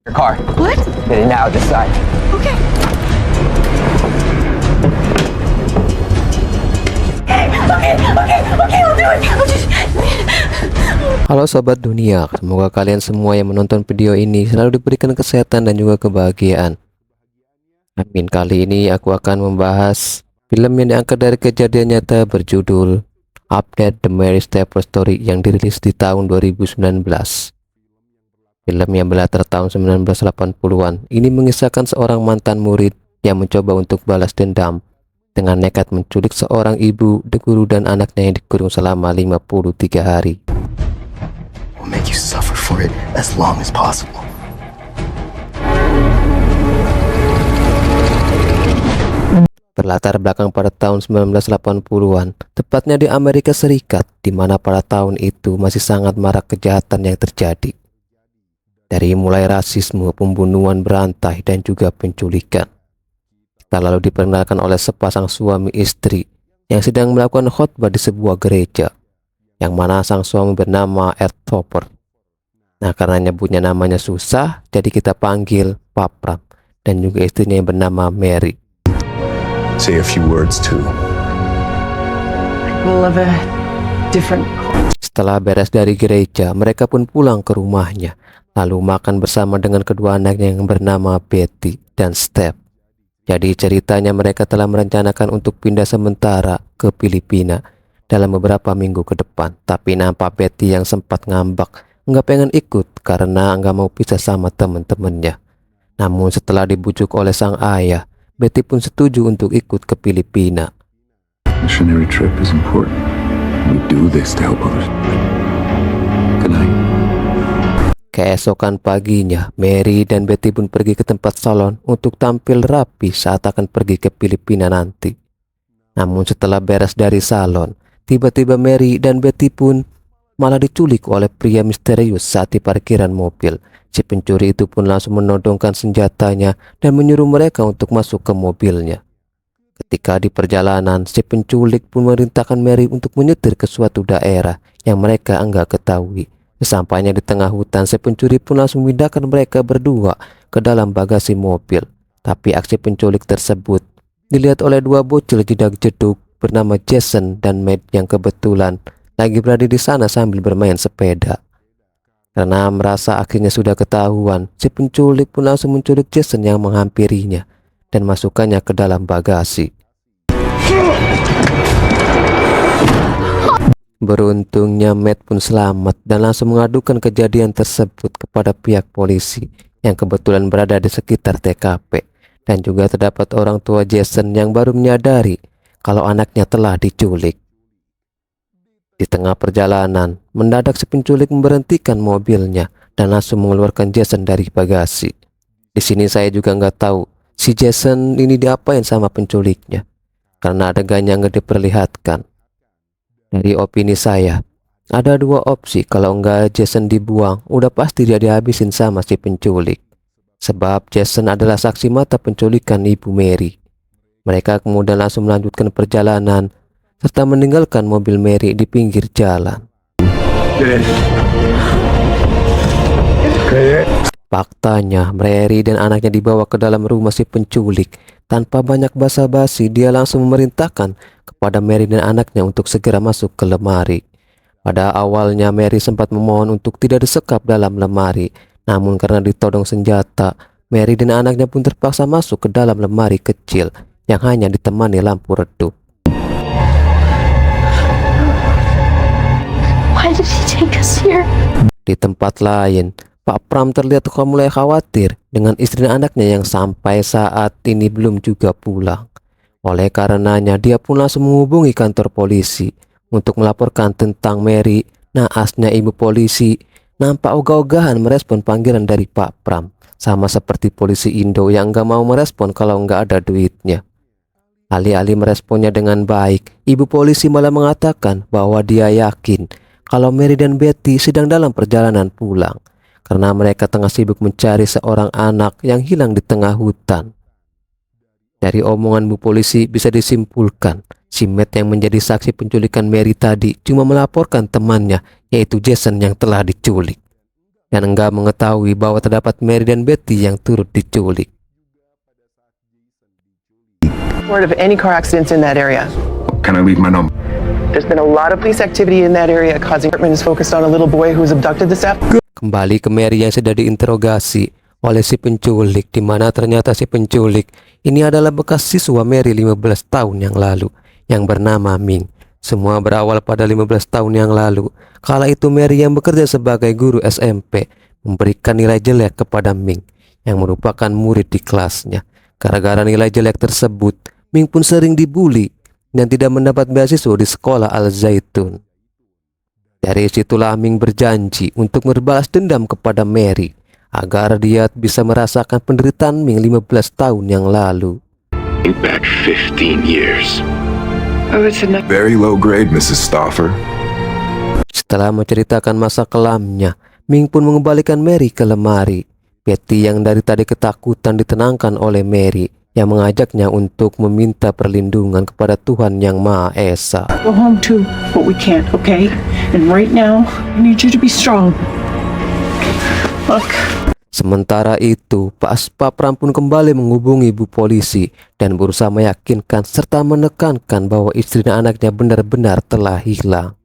Your car. What? Get it now, this side. Okay. Okay, I'll do it. Halo Sobat Dunia, semoga kalian semua yang menonton video ini selalu diberikan kesehatan dan juga kebahagiaan. Amin. Kali ini aku akan membahas film yang diangkat dari kejadian nyata berjudul Update The Mary Stepper Story yang dirilis di tahun 2019. Film yang berlatar tahun 1980-an ini mengisahkan seorang mantan murid yang mencoba untuk balas dendam dengan nekat menculik seorang ibu, guru dan anaknya yang dikurung selama 53 hari. We'll make you suffer for it as long as possible. Berlatar belakang pada tahun 1980-an, tepatnya di Amerika Serikat, di mana pada tahun itu masih sangat marak kejahatan yang terjadi. Dari mulai rasisme, pembunuhan berantai, dan juga penculikan. Kita lalu diperkenalkan oleh sepasang suami istri yang sedang melakukan khotbah di sebuah gereja, yang mana sang suami bernama Ed Topper. Nah, karena nyebutnya namanya susah, jadi kita panggil Papram, dan juga istrinya yang bernama Mary. Say a few words too. We'll live a different. Setelah beres dari gereja, mereka pun pulang ke rumahnya, lalu makan bersama dengan kedua anaknya yang bernama Betty dan Steph. Jadi ceritanya mereka telah merencanakan untuk pindah sementara ke Filipina dalam beberapa minggu ke depan. Tapi nampak Betty yang sempat ngambak, nggak pengen ikut karena nggak mau pisah sama temen-temennya. Namun setelah dibujuk oleh sang ayah, Betty pun setuju untuk ikut ke Filipina. Missionary trip is important. We do this to help others. Good night. Keesokan paginya, Mary dan Betty pun pergi ke tempat salon untuk tampil rapi saat akan pergi ke Filipina nanti. Namun setelah beres dari salon, tiba-tiba Mary dan Betty pun malah diculik oleh pria misterius saat di parkiran mobil. Si pencuri itu pun langsung menodongkan senjatanya dan menyuruh mereka untuk masuk ke mobilnya. Ketika di perjalanan, si penculik pun memerintahkan Mary untuk menyetir ke suatu daerah yang mereka enggak ketahui. Sesampainya di tengah hutan, si pencuri pun langsung memindahkan mereka berdua ke dalam bagasi mobil. Tapi aksi penculik tersebut dilihat oleh dua bocil jedak-jeduk bernama Jason dan Matt yang kebetulan lagi berada di sana sambil bermain sepeda. Karena merasa akhirnya sudah ketahuan, si penculik pun langsung menculik Jason yang menghampirinya dan masukkannya ke dalam bagasi. Beruntungnya Matt pun selamat dan langsung mengadukan kejadian tersebut kepada pihak polisi yang kebetulan berada di sekitar TKP. Dan juga terdapat orang tua Jason yang baru menyadari kalau anaknya telah diculik. Di tengah perjalanan, mendadak si penculik memberhentikan mobilnya dan langsung mengeluarkan Jason dari bagasi. Di sini saya juga nggak tahu si Jason ini diapain sama penculiknya, karena adegannya nggak diperlihatkan. Dari opini saya, ada dua opsi. Kalau nggak Jason dibuang, udah pasti dia dihabisin sama si penculik. Sebab Jason adalah saksi mata penculikan Ibu Mary. Mereka kemudian langsung melanjutkan perjalanan serta meninggalkan mobil Mary di pinggir jalan. Faktanya, Mary dan anaknya dibawa ke dalam rumah si penculik. Tanpa banyak basa-basi, dia langsung memerintahkan kepada Mary dan anaknya untuk segera masuk ke lemari. Pada awalnya, Mary sempat memohon untuk tidak disekap dalam lemari. Namun karena ditodong senjata, Mary dan anaknya pun terpaksa masuk ke dalam lemari kecil yang hanya ditemani lampu redup. Why did he take us here? Di tempat lain, Pak Pram terlihat mulai khawatir dengan istri dan anaknya yang sampai saat ini belum juga pulang. Oleh karenanya, dia pun langsung menghubungi kantor polisi untuk melaporkan tentang Mary. Naasnya ibu polisi nampak ogah-ogahan merespon panggilan dari Pak Pram. Sama seperti polisi Indo yang gak mau merespon kalau nggak ada duitnya. Alih-alih meresponnya dengan baik, ibu polisi malah mengatakan bahwa dia yakin kalau Mary dan Betty sedang dalam perjalanan pulang, karena mereka tengah sibuk mencari seorang anak yang hilang di tengah hutan. Dari omongan bu polisi bisa disimpulkan, si Matt yang menjadi saksi penculikan Mary tadi cuma melaporkan temannya, yaitu Jason yang telah diculik. dan enggak mengetahui bahwa terdapat Mary dan Betty yang turut diculik. Report of any car accidents in that area. Can I leave my number? There's been a lot of police activity in that area causing department is focused on a little boy who was abducted this afternoon. Kembali ke Mary yang sedang diinterogasi oleh si penculik, di mana ternyata si penculik ini adalah bekas siswa Mary 15 tahun yang lalu yang bernama Ming. Semua berawal pada 15 tahun yang lalu. Kala itu Mary yang bekerja sebagai guru SMP memberikan nilai jelek kepada Ming yang merupakan murid di kelasnya. Gara-gara nilai jelek tersebut, Ming pun sering dibully dan tidak mendapat beasiswa di sekolah Al-Zaitun. Dari situlah Ming berjanji untuk berbalas dendam kepada Mary agar dia bisa merasakan penderitaan Ming 15 tahun yang lalu. Back 15 years. Very low grade, Mrs. Stauffer. Setelah menceritakan masa kelamnya, Ming pun mengembalikan Mary ke lemari. Betty yang dari tadi ketakutan ditenangkan oleh Mary yang mengajaknya untuk meminta perlindungan kepada Tuhan Yang Maha Esa. Go home too, but we can't, okay? And right now, I need you to be strong. Look. Sementara itu, Pak Pram pun kembali menghubungi Bu Polisi dan berusaha meyakinkan serta menekankan bahwa istri dan anaknya benar-benar telah hilang.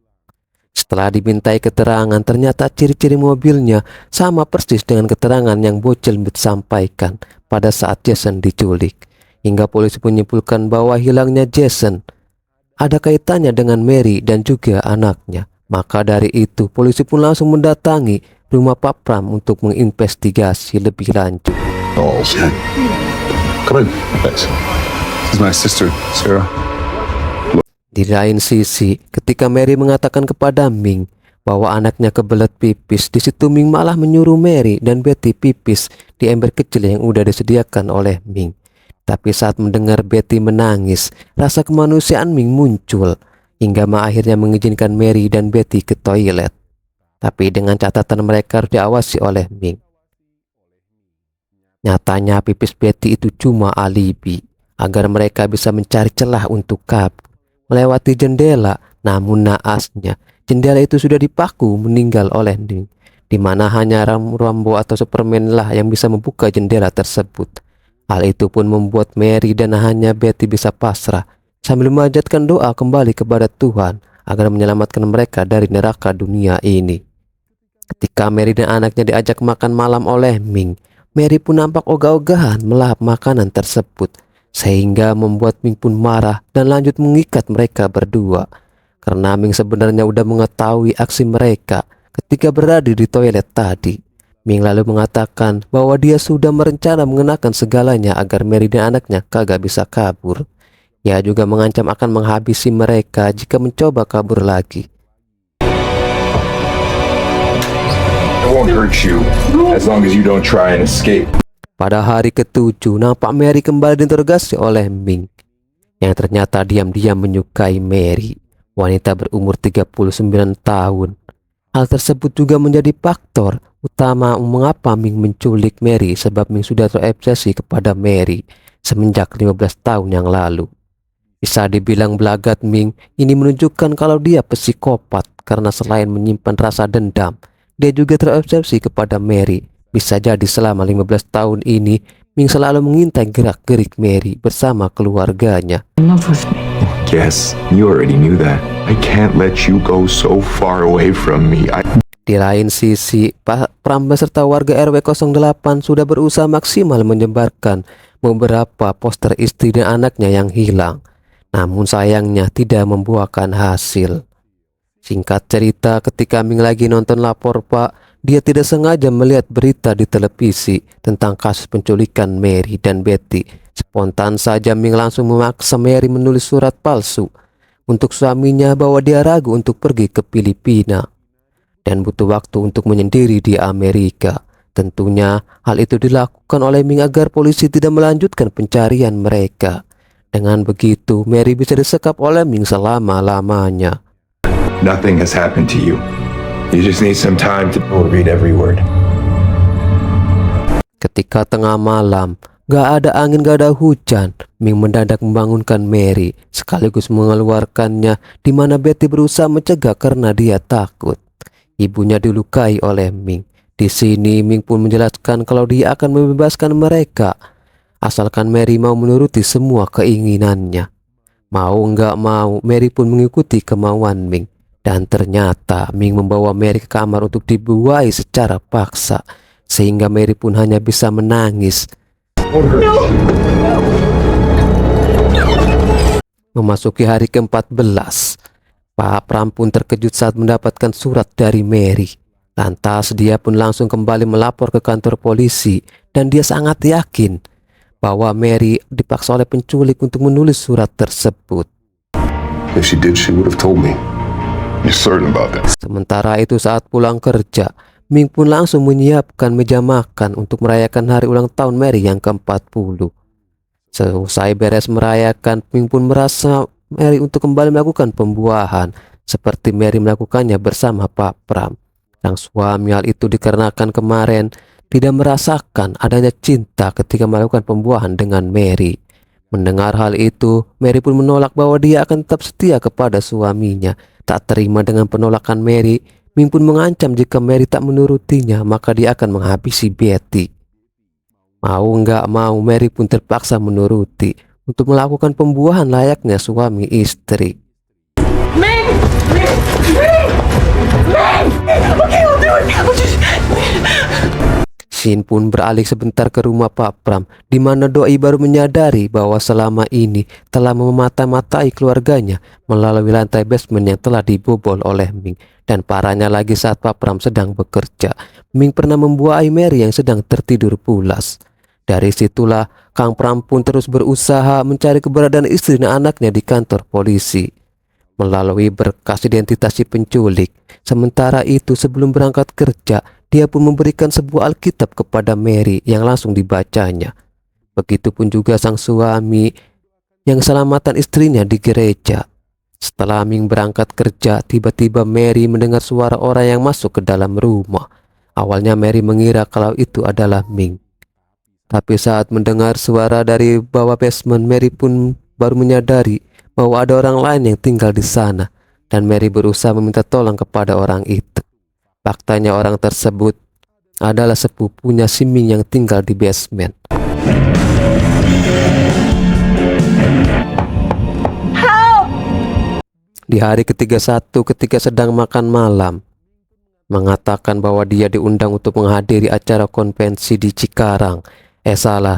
Setelah dimintai keterangan, ternyata ciri-ciri mobilnya sama persis dengan keterangan yang bocil sampaikan pada saat Jason diculik. Hingga polisi menyimpulkan bahwa hilangnya Jason ada kaitannya dengan Mary dan juga anaknya. Maka dari itu, polisi pun langsung mendatangi rumah Pak Pram untuk menginvestigasi lebih lanjut. Oh, come in. Thanks. This is my sister, Sarah. Di lain sisi, ketika Mary mengatakan kepada Ming bahwa anaknya kebelet pipis, di situ Ming malah menyuruh Mary dan Betty pipis di ember kecil yang udah disediakan oleh Ming. Tapi saat mendengar Betty menangis, rasa kemanusiaan Ming muncul hingga akhirnya mengizinkan Mary dan Betty ke toilet. Tapi dengan catatan mereka harus diawasi oleh Ming. Nyatanya pipis Betty itu cuma alibi agar mereka bisa mencari celah untuk kabur melewati jendela. Namun naasnya jendela itu sudah dipaku meninggal oleh Ming, di mana hanya Rambo atau Superman lah yang bisa membuka jendela tersebut. Hal itu pun membuat Mary dan hanya Betty bisa pasrah sambil memanjatkan doa kembali kepada Tuhan agar menyelamatkan mereka dari neraka dunia ini. Ketika Mary dan anaknya diajak makan malam oleh Ming, Mary pun nampak ogah-ogahan melahap makanan tersebut, sehingga membuat Ming pun marah dan lanjut mengikat mereka berdua. Karena Ming sebenarnya udah mengetahui aksi mereka ketika berada di toilet tadi. Ming lalu mengatakan bahwa dia sudah merencana mengenakan segalanya agar Mary dan anaknya kagak bisa kabur. Ia juga mengancam akan menghabisi mereka jika mencoba kabur lagi. I won't hurt you as long as you don't try and escape. Pada hari ke-7, nampak Mary kembali diinterogasi oleh Ming, yang ternyata diam-diam menyukai Mary, wanita berumur 39 tahun. Hal tersebut juga menjadi faktor utama mengapa Ming menculik Mary, sebab Ming sudah terobsesi kepada Mary semenjak 15 tahun yang lalu. Bisa dibilang belagat Ming ini menunjukkan kalau dia psikopat karena selain menyimpan rasa dendam, dia juga terobsesi kepada Mary. Bisa jadi selama 15 tahun ini Ming selalu mengintai gerak-gerik Mary bersama keluarganya. Yes, you already knew that. I can't let you go so far away from me. Di lain sisi, Pak Pram beserta warga RW 08 sudah berusaha maksimal menyebarkan beberapa poster istri dan anaknya yang hilang. Namun sayangnya tidak membuahkan hasil. Singkat cerita, ketika Ming lagi nonton Lapor Pak, dia tidak sengaja melihat berita di televisi tentang kasus penculikan Mary dan Betty. Spontan saja Ming langsung memaksa Mary menulis surat palsu untuk suaminya bahwa dia ragu untuk pergi ke Filipina dan butuh waktu untuk menyendiri di Amerika. Tentunya hal itu dilakukan oleh Ming agar polisi tidak melanjutkan pencarian mereka. Dengan begitu, Mary bisa disekap oleh Ming selama-lamanya. Nothing has happened to you. You just need some time to read every word. Ketika tengah malam, gak ada angin, gak ada hujan, Ming mendadak membangunkan Mary sekaligus mengeluarkannya, di mana Betty berusaha mencegah karena dia takut. Ibunya dilukai oleh Ming Di sini Ming pun menjelaskan kalau dia akan membebaskan mereka asalkan Mary mau menuruti semua keinginannya. Mau nggak mau, Mary pun mengikuti kemauan Ming. Dan ternyata Ming membawa Mary ke kamar untuk dibuai secara paksa, sehingga Mary pun hanya bisa menangis. Memasuki hari ke-14, Pak Pram pun terkejut saat mendapatkan surat dari Mary. Lantas dia pun langsung kembali melapor ke kantor polisi dan dia sangat yakin bahwa Mary dipaksa oleh penculik untuk menulis surat tersebut. If she did, she would have told me. You're certain about that? Sementara itu saat pulang kerja, Ming pun langsung menyiapkan meja makan untuk merayakan hari ulang tahun Mary yang ke-40. Selesai beres merayakan, Ming pun merasa Mary untuk kembali melakukan pembuahan seperti Mary melakukannya bersama Pak Pram. Sang suami hal itu dikarenakan kemarin tidak merasakan adanya cinta ketika melakukan pembuahan dengan Mary. Mendengar hal itu, Mary pun menolak bahwa dia akan tetap setia kepada suaminya. Tak terima dengan penolakan Mary, Ming pun mengancam jika Mary tak menurutinya, maka dia akan menghabisi Betty. Mau nggak mau, Mary pun terpaksa menuruti untuk melakukan pembuahan layaknya suami istri. Ming! Ming! Ming! Ming! Okay, I'll do it! I'll just... Shin pun beralih sebentar ke rumah Pak Pram, di mana Doi baru menyadari bahwa selama ini telah memata-matai keluarganya melalui lantai basement yang telah dibobol oleh Ming. Dan parahnya lagi saat Pak Pram sedang bekerja, Ming pernah membuai Mary yang sedang tertidur pulas. Dari situlah Kang Pram pun terus berusaha mencari keberadaan istri dan anaknya di kantor polisi melalui berkas identitas si penculik. Sementara itu sebelum berangkat kerja, dia pun memberikan sebuah Alkitab kepada Mary yang langsung dibacanya. Begitupun juga sang suami yang selamatan istrinya di gereja. Setelah Ming berangkat kerja, tiba-tiba Mary mendengar suara orang yang masuk ke dalam rumah. Awalnya Mary mengira kalau itu adalah Ming. Tapi saat mendengar suara dari bawah basement, Mary pun baru menyadari bahwa ada orang lain yang tinggal di sana. Dan Mary berusaha meminta tolong kepada orang itu. Faktanya orang tersebut adalah sepupunya si Ming yang tinggal di basement. Di hari ke-31 ketika sedang makan malam, mengatakan bahwa dia diundang untuk menghadiri acara konvensi di Cikarang,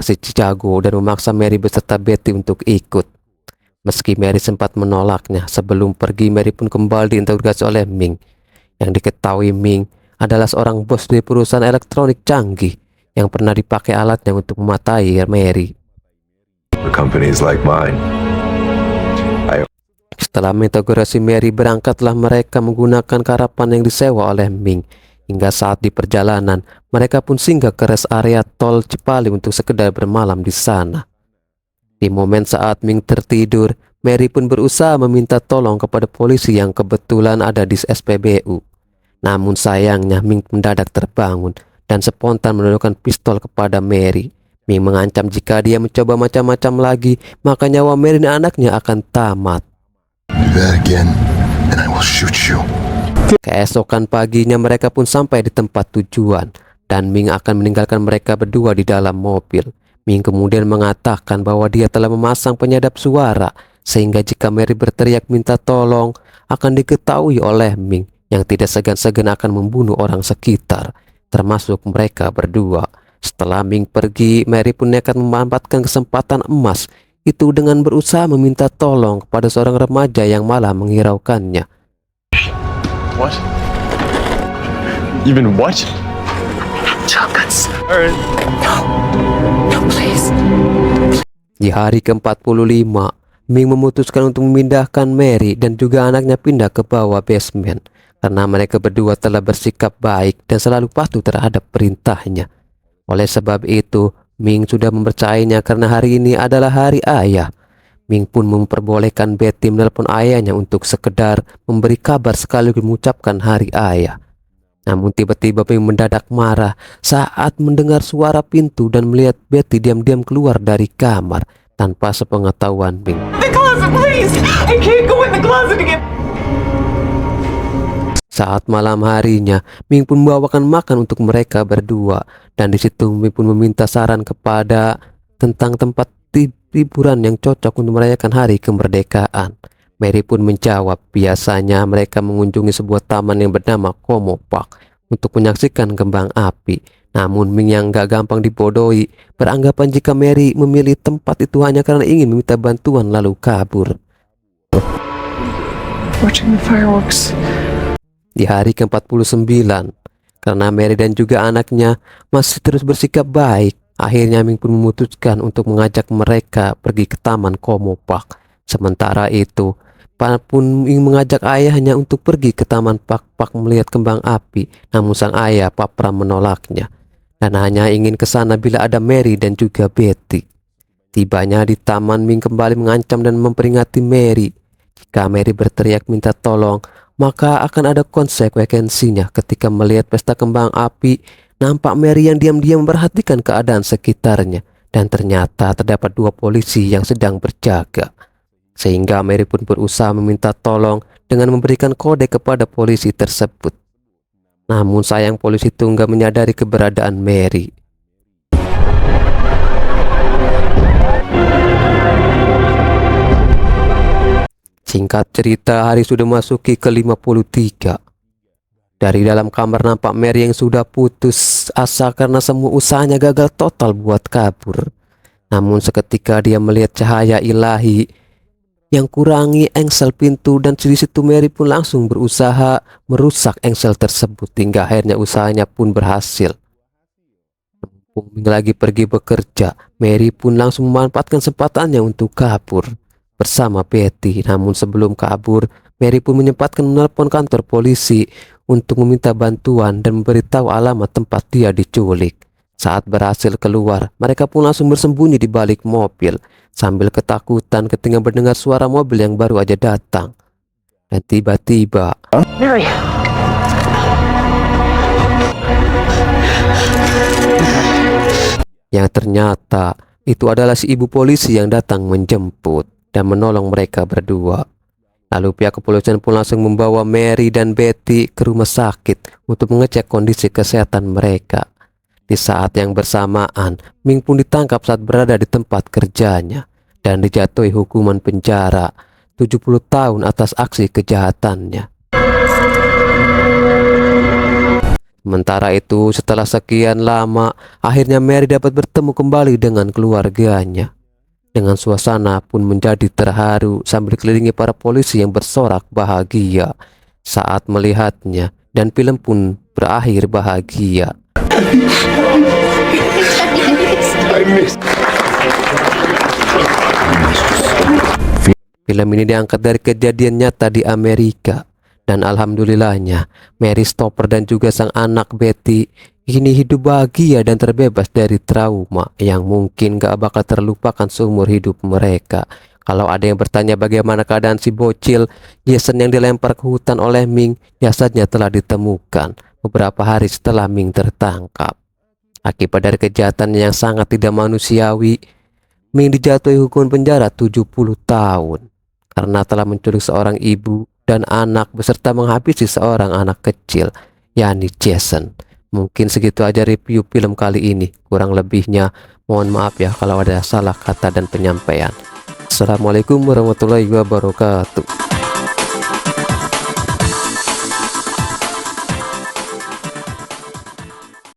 si Chicago, dan memaksa Mary beserta Betty untuk ikut. Meski Mary sempat menolaknya, sebelum pergi Mary pun kembali diinterogasi oleh Ming. Yang diketahui Ming adalah seorang bos dari perusahaan elektronik canggih yang pernah dipakai alatnya untuk mematai Mary. For companies like mine, Setelah menginterogasi Mary, berangkatlah mereka menggunakan karavan yang disewa oleh Ming. Hingga saat di perjalanan, mereka pun singgah ke rest area tol Cipali untuk sekedar bermalam di sana. Di momen saat Ming tertidur, Mary pun berusaha meminta tolong kepada polisi yang kebetulan ada di SPBU. Namun sayangnya Ming mendadak terbangun dan spontan menundukkan pistol kepada Mary. Ming mengancam jika dia mencoba macam-macam lagi, maka nyawa Mary dan anaknya akan tamat. Do that again, and I will shoot you. Keesokan paginya mereka pun sampai di tempat tujuan dan Ming akan meninggalkan mereka berdua di dalam mobil. Ming kemudian mengatakan bahwa dia telah memasang penyadap suara sehingga jika Mary berteriak minta tolong akan diketahui oleh Ming yang tidak segan-segan akan membunuh orang sekitar, termasuk mereka berdua. Setelah Ming pergi, Mary pun nekat memanfaatkan kesempatan emas itu dengan berusaha meminta tolong kepada seorang remaja yang malah menghiraukannya. What? Even what? Chocolates. Alright. No, please. Di hari ke-45, Ming memutuskan untuk memindahkan Mary dan juga anaknya pindah ke bawah basement karena mereka berdua telah bersikap baik dan selalu patuh terhadap perintahnya. Oleh sebab itu, Ming sudah mempercayainya karena hari ini adalah hari ayah. Ming pun memperbolehkan Betty menelpon ayahnya untuk sekedar memberi kabar sekaligus mengucapkan hari ayah. Namun tiba-tiba Ming mendadak marah saat mendengar suara pintu dan melihat Betty diam-diam keluar dari kamar tanpa sepengetahuan Ming. The closet, please! I can't go in the closet again! Saat malam harinya, Ming pun membawakan makan untuk mereka berdua, dan di situ Ming pun meminta saran kepada tentang tempat hiburan yang cocok untuk merayakan hari kemerdekaan. Mary pun menjawab, biasanya mereka mengunjungi sebuah taman yang bernama Como Park untuk menyaksikan kembang api. Namun Ming yang gak gampang dibodohi beranggapan jika Mary memilih tempat itu hanya karena ingin meminta bantuan lalu kabur. Watching the fireworks. Di hari ke-49, karena Mary dan juga anaknya masih terus bersikap baik, akhirnya Ming pun memutuskan untuk mengajak mereka pergi ke Taman Como Park. Sementara itu, Pan pun Ming mengajak ayahnya untuk pergi ke Taman Park melihat kembang api, namun sang ayah papra menolaknya dan hanya ingin ke sana bila ada Mary dan juga Betty. Tibanya di taman, Ming kembali mengancam dan memperingati Mary. Jika Mary berteriak minta tolong, maka akan ada konsekuensinya. Ketika melihat pesta kembang api, nampak Mary yang diam-diam memperhatikan keadaan sekitarnya, dan ternyata terdapat 2 polisi yang sedang berjaga. Sehingga Mary pun berusaha meminta tolong dengan memberikan kode kepada polisi tersebut. Namun sayang polisi itu nggak menyadari keberadaan Mary. Singkat cerita, hari sudah masuki ke-53. Dari dalam kamar nampak Mary yang sudah putus asa karena semua usahanya gagal total buat kabur. Namun seketika dia melihat cahaya ilahi yang kurangi engsel pintu, dan di situ Mary pun langsung berusaha merusak engsel tersebut hingga akhirnya usahanya pun berhasil. Ming lagi pergi bekerja, Mary pun langsung memanfaatkan kesempatannya untuk kabur bersama Betty. Namun sebelum kabur, Mary pun menyempatkan menelpon kantor polisi untuk meminta bantuan dan memberitahu alamat tempat dia diculik. Saat berhasil keluar, mereka pun langsung bersembunyi di balik mobil sambil ketakutan ketika mendengar suara mobil yang baru aja datang. Dan tiba-tiba Mary! yang ternyata itu adalah si ibu polisi yang datang menjemput dan menolong mereka berdua. Lalu pihak kepolisian pun langsung membawa Mary dan Betty ke rumah sakit untuk mengecek kondisi kesehatan mereka. Di saat yang bersamaan, Ming pun ditangkap saat berada di tempat kerjanya dan dijatuhi hukuman penjara 70 tahun atas aksi kejahatannya. Sementara itu, setelah sekian lama, akhirnya Mary dapat bertemu kembali dengan keluarganya. Dengan suasana pun menjadi terharu sambil dikelilingi para polisi yang bersorak bahagia saat melihatnya, dan film pun berakhir bahagia. Film ini diangkat dari kejadian nyata di Amerika, dan alhamdulillahnya Mary Stopper dan juga sang anak Betty kini hidup bahagia dan terbebas dari trauma yang mungkin gak bakal terlupakan seumur hidup mereka. Kalau ada yang bertanya bagaimana keadaan si bocil Jason yang dilempar ke hutan oleh Ming, jasadnya telah ditemukan beberapa hari setelah Ming tertangkap. Akibat dari kejahatan yang sangat tidak manusiawi, Ming dijatuhi hukuman penjara 70 tahun karena telah menculik seorang ibu dan anak beserta menghabisi seorang anak kecil, yakni Jason. Mungkin segitu aja review film kali ini. Kurang lebihnya mohon maaf ya kalau ada salah kata dan penyampaian. Assalamualaikum warahmatullahi wabarakatuh.